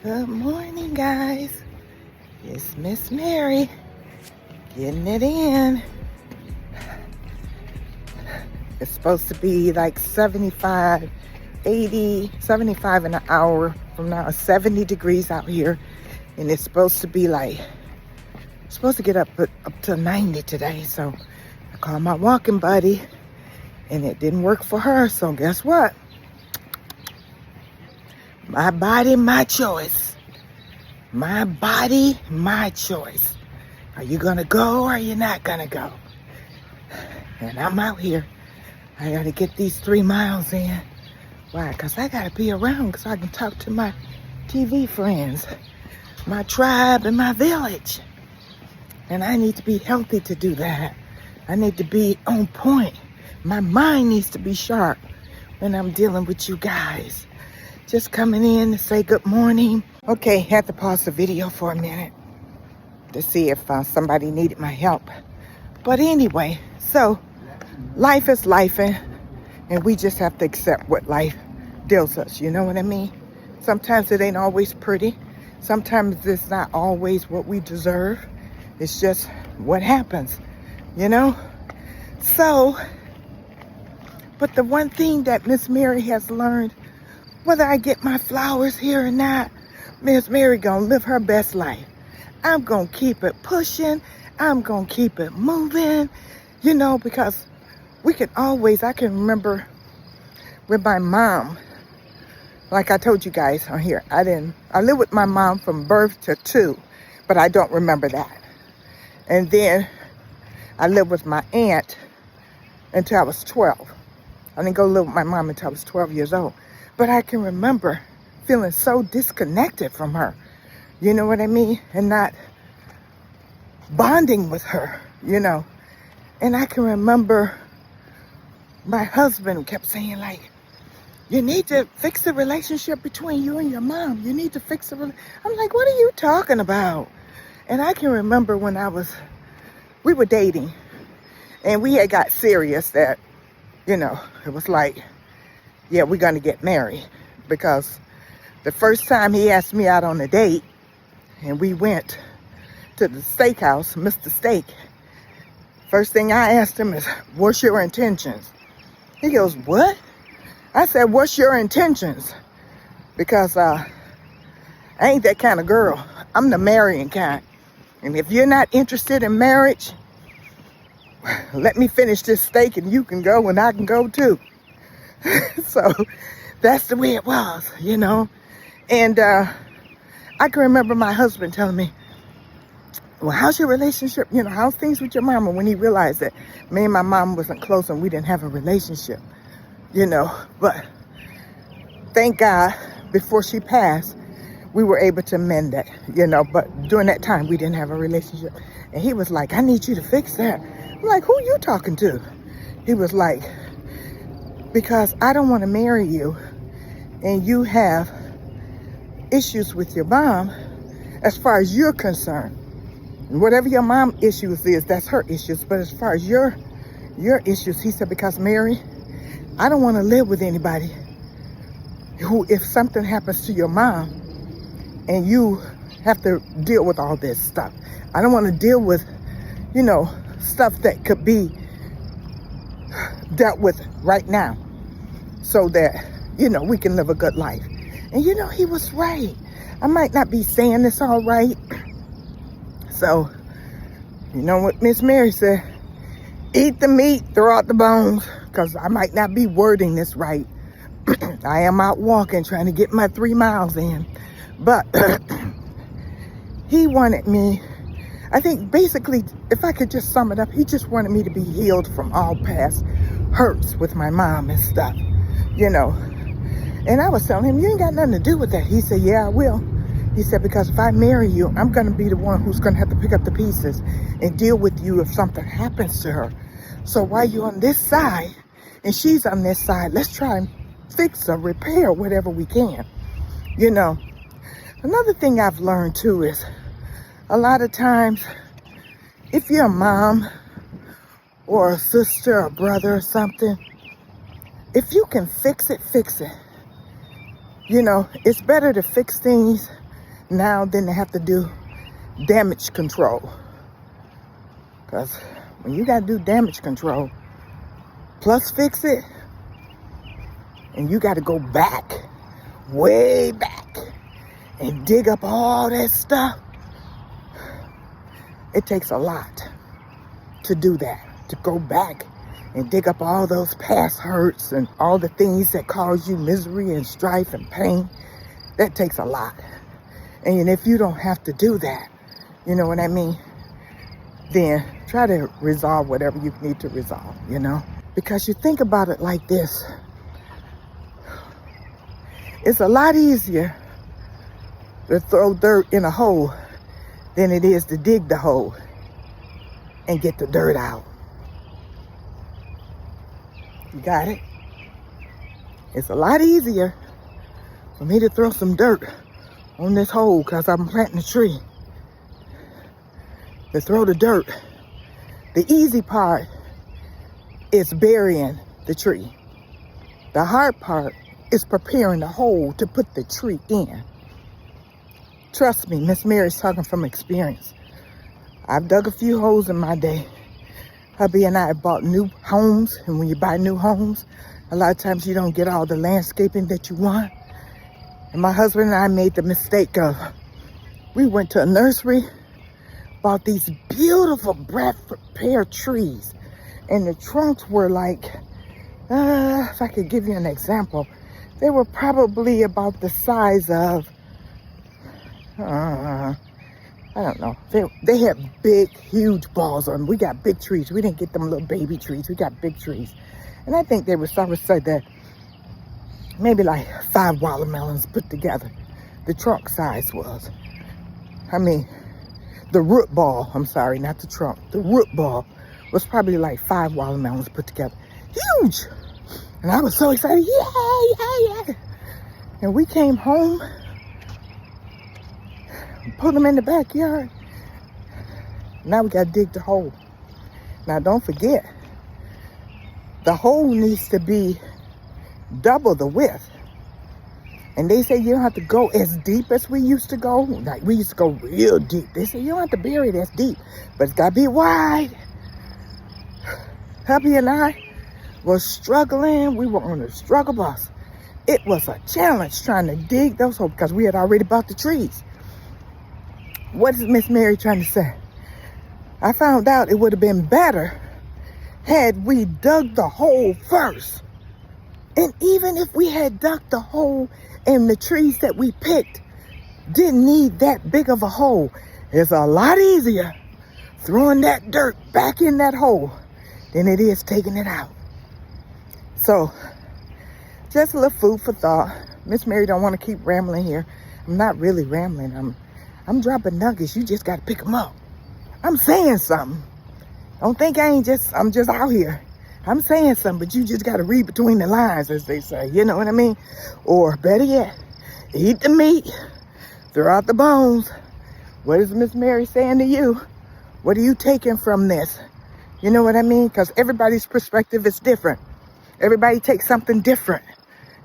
Good morning, guys. It's Miss Mary getting it in. It's supposed to be like 75, 80, 75 in an hour from now. 70 degrees out here. And it's supposed to be like, supposed to get up to 90 today. So I called my walking buddy and it didn't work for her. So guess what? My body, my choice. My body, my choice. Are you gonna go or are you not gonna go? And I'm out here. I gotta get these 3 miles in. Why? Because I gotta be around so I can talk to my TV friends, my tribe, and my village. And I need to be healthy to do that. I need to be on point. My mind needs to be sharp when I'm dealing with you guys. Just coming in to say good morning. Okay, had to pause the video for a minute to see if somebody needed my help. But anyway, so life is life, and we just have to accept what life deals us. You know what I mean? Sometimes it ain't always pretty. Sometimes it's not always what we deserve. It's just what happens, you know? So, but the one thing that Miss Mary has learned, whether I get my flowers here or not, Miss Mary gonna live her best life. I'm gonna keep it pushing. I'm gonna keep it moving, you know, because we can always, I can remember with my mom, like I told you guys on here, I lived with my mom from birth to 2, but I don't remember that. And then I lived with my aunt until I was 12. I didn't go live with my mom until I was 12 years old. But I can remember feeling so disconnected from her. You know what I mean? And not bonding with her, you know. And I can remember my husband kept saying, like, you need to fix the relationship between you and your mom. You need to fix the I'm like, what are you talking about? And I can remember when we were dating. And we had got serious that, you know, it was like, yeah, we're going to get married. Because the first time he asked me out on a date, and we went to the steakhouse, Mr. Steak, first thing I asked him is, what's your intentions? He goes, what? I said, what's your intentions? Because I ain't that kind of girl. I'm the marrying kind. And if you're not interested in marriage, let me finish this steak and you can go and I can go too. So that's the way it was, you know. And I can remember my husband telling me, well, how's your relationship? You know, how's things with your mama? When he realized that me and my mom wasn't close and we didn't have a relationship, you know. But thank God, before she passed, we were able to mend that, you know. But during that time, we didn't have a relationship. And he was like, I need you to fix that. I'm like, who are you talking to? He was like, because I don't want to marry you and you have issues with your mom as far as you're concerned. And whatever your mom issues is, that's her issues. But as far as your issues, he said, because Mary, I don't want to live with anybody who, if something happens to your mom and you have to deal with all this stuff. I don't want to deal with, you know, stuff that could be dealt with right now so that, you know, we can live a good life. And, you know, he was right. I might not be saying this all right. So, you know what Miss Mary said? Eat the meat, throw out the bones, because I might not be wording this right. I am out walking, trying to get my 3 miles in. But he wanted me, I think basically, if I could just sum it up, he just wanted me to be healed from all past hurts with my mom and stuff, you know. And I was telling him, you ain't got nothing to do with that. He said, yeah, I will. He said, because if I marry you, I'm going to be the one who's going to have to pick up the pieces and deal with you if something happens to her. So while you're on this side and she's on this side, let's try and fix or repair whatever we can, you know. Another thing I've learned too is a lot of times, if you're a mom or a sister or brother or something, if you can fix it, fix it. You know, it's better to fix things Now then they have to do damage control. Because when you got to do damage control, plus fix it, and you got to go back, way back, and dig up all that stuff, it takes a lot to do that, to go back and dig up all those past hurts and all the things that cause you misery and strife and pain. That takes a lot. And if you don't have to do that, you know what I mean, then try to resolve whatever you need to resolve, you know? Because you think about it like this. It's a lot easier to throw dirt in a hole than it is to dig the hole and get the dirt out. You got it? It's a lot easier for me to throw some dirt on this hole because I'm planting a tree. To throw the dirt. The easy part is burying the tree. The hard part is preparing the hole to put the tree in. Trust me, Miss Mary's talking from experience. I've dug a few holes in my day. Hubby and I have bought new homes, and when you buy new homes, a lot of times you don't get all the landscaping that you want. And my husband and I made the mistake of, we went to a nursery, bought these beautiful breath-prepared trees, and the trunks were like, if I could give you an example, they were probably about the size of, I don't know. They had big, huge balls on them. We got big trees. We didn't get them little baby trees. We got big trees. And I think they were, I would say that maybe like 5 watermelons put together. The trunk size was. I mean, the root ball, I'm sorry, not the trunk. The root ball was probably like 5 watermelons put together. Huge! And I was so excited. Yeah. And we came home, put them in the backyard. Now we got to dig the hole. Now don't forget, the hole needs to be double the width. And they say you don't have to go as deep as we used to go. Like we used to go real deep. They say you don't have to bury it as deep, but it's got to be wide. Hubby and I were struggling. We were on a struggle bus. It was a challenge trying to dig those holes because we had already bought the trees. What is Miss Mary trying to say? I found out it would have been better had we dug the hole first. And even if we had dug the hole and the trees that we picked didn't need that big of a hole, it's a lot easier throwing that dirt back in that hole than it is taking it out. So, just a little food for thought. Miss Mary don't want to keep rambling here. I'm not really rambling. I'm dropping nuggets. You just got to pick them up. I'm saying something. Don't think I'm just out here. I'm saying something, but you just got to read between the lines, as they say. You know what I mean? Or better yet, eat the meat, throw out the bones. What is Miss Mary saying to you? What are you taking from this? You know what I mean? Because everybody's perspective is different. Everybody takes something different.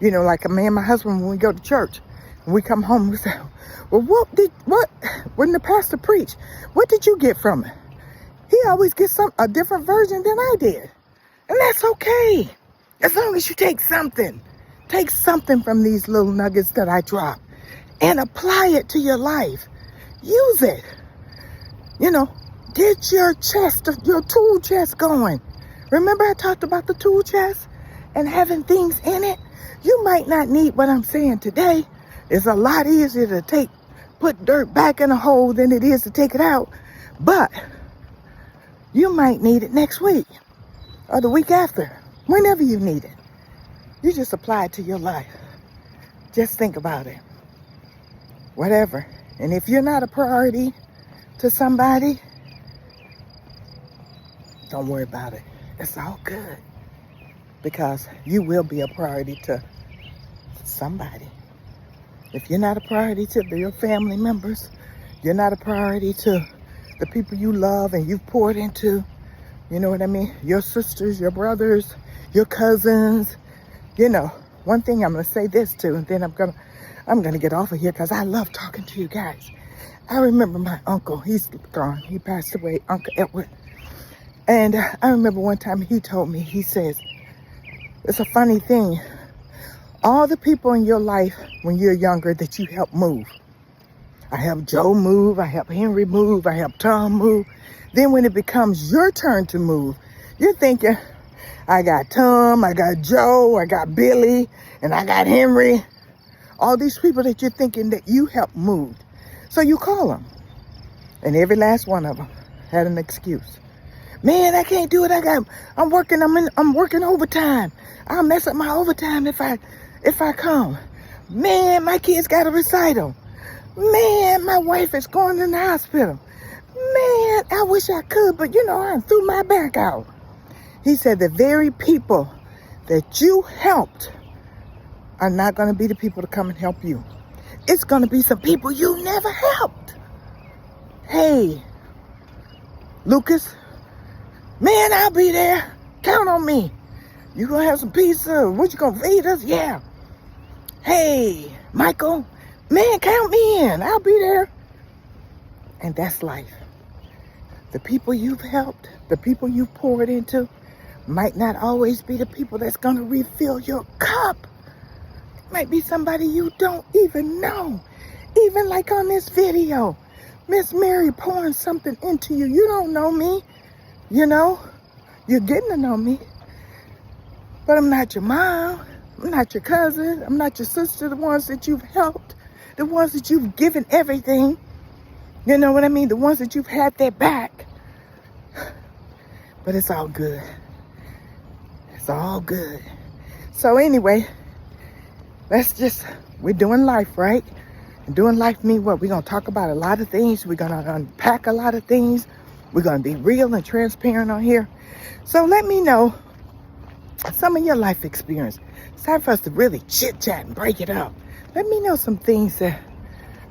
You know, like me and my husband, when we go to church, when we come home, we say, well, when the pastor preached, what did you get from it? He always gets a different version than I did. And that's okay. As long as you take something from these little nuggets that I drop and apply it to your life. Use it. You know, get your tool chest going. Remember I talked about the tool chest and having things in it? You might not need what I'm saying today. It's a lot easier to put dirt back in a hole than it is to take it out. But you might need it next week or the week after, whenever you need it. You just apply it to your life. Just think about it. Whatever. And if you're not a priority to somebody, don't worry about it. It's all good. Because you will be a priority to somebody. If you're not a priority to your family members, you're not a priority to the people you love and you've poured into, you know what I mean? Your sisters, your brothers, your cousins, you know, one thing I'm gonna say this too, and then I'm gonna get off of here because I love talking to you guys. I remember my uncle, he's gone, he passed away, Uncle Edward. And I remember one time he told me, he says, it's a funny thing. All the people in your life when you're younger that you help move. I helped Joe move, I helped Henry move, I helped Tom move. Then when it becomes your turn to move, you're thinking, I got Tom, I got Joe, I got Billy, and I got Henry. All these people that you're thinking that you helped move. So you call them. And every last one of them had an excuse. Man, I can't do it. I'm working overtime. I'll mess up my overtime if I come. Man, my kids got a recital. Man, my wife is going in the hospital. Man, I wish I could, but I threw my back out. He said the very people that you helped are not going to be the people to come and help you. It's going to be some people you never helped. Hey, Lucas, man, I'll be there. Count on me. You going to have some pizza? What you going to feed us? Yeah. Hey, Michael, man, count me in. I'll be there. And that's life. The people you've helped, the people you've poured into, might not always be the people that's going to refill your cup. It might be somebody you don't even know. Even like on this video, Miss Mary pouring something into you. You don't know me, You're getting to know me. But I'm not your mom. I'm not your cousin. I'm not your sister, the ones that you've helped, the ones that you've given everything. You know what I mean? The ones that you've had their back. But it's all good. It's all good. So anyway, we're doing life, right? And doing life means what? We're going to talk about a lot of things. We're going to unpack a lot of things. We're going to be real and transparent on here. So let me know some of your life experience. It's time for us to really chit chat and break it up. Let me know some things that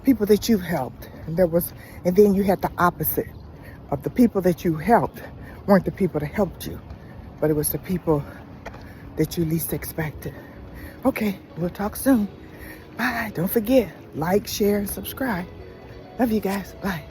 people that you've helped. And then you had the opposite of the people that you helped weren't the people that helped you, but it was the people that you least expected. Okay, we'll talk soon. Bye. Don't forget, like, share, and subscribe. Love you guys. Bye.